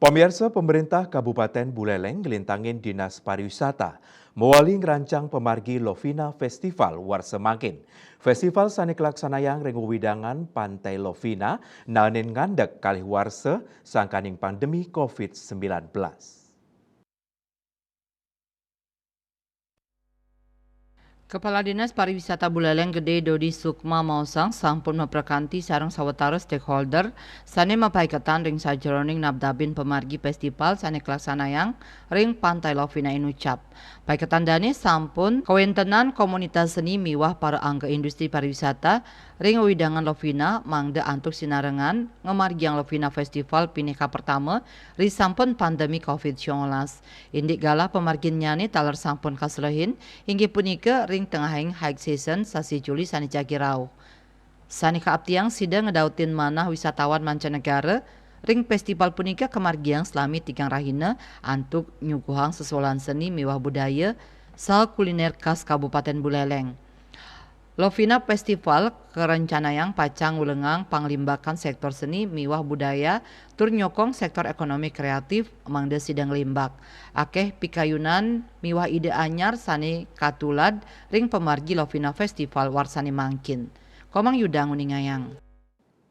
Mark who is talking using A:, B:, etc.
A: Pemirsa, pemerintah Kabupaten Buleleng gelintangin Dinas Pariwisata mewali ngerancang pemargi Lovina Festival Warsemakin. Festival sani kelaksanayang rengu widangan Pantai Lovina nanin ngandek kalih warse sangkaning pandemi COVID-19.
B: Kepala Dinas Pariwisata Buleleng Gede Dodi Sukma Mausang sampun memperkanti sareng sawetara stakeholder sane mapaikatan ring sajroning nabdabin pemargi festival sane kelaksanayang ring Pantai Lovina Inucap. Paikatan dane sampun kawentenan komunitas seni miwah para angga industri pariwisata ring widangan Lovina mangda antuk sinarengan ngemargiang Lovina Festival Pineka pertama ri sampun pandemi COVID-19. Indik galah pemarginnyane taler sampun kaslehin hingga punika ring tengahing high season sasi Juli sani jagirau. Sani kaaptiang sidang ngedautin manah wisatawan mancanegara ring festival punika kemargiang selami tigang rahina antuk nyuguhang sesolan seni miwah budaya sal kuliner khas Kabupaten Buleleng. Lovina Festival kerencanayang pacang ulengang panglimbakan sektor seni miwah budaya tur nyokong sektor ekonomi kreatif mangda sidang limbak. Akeh pikayunan miwah ide anyar sani katulad ring pemargi Lovina Festival warsani mangkin. Komang Yudang Uningayang.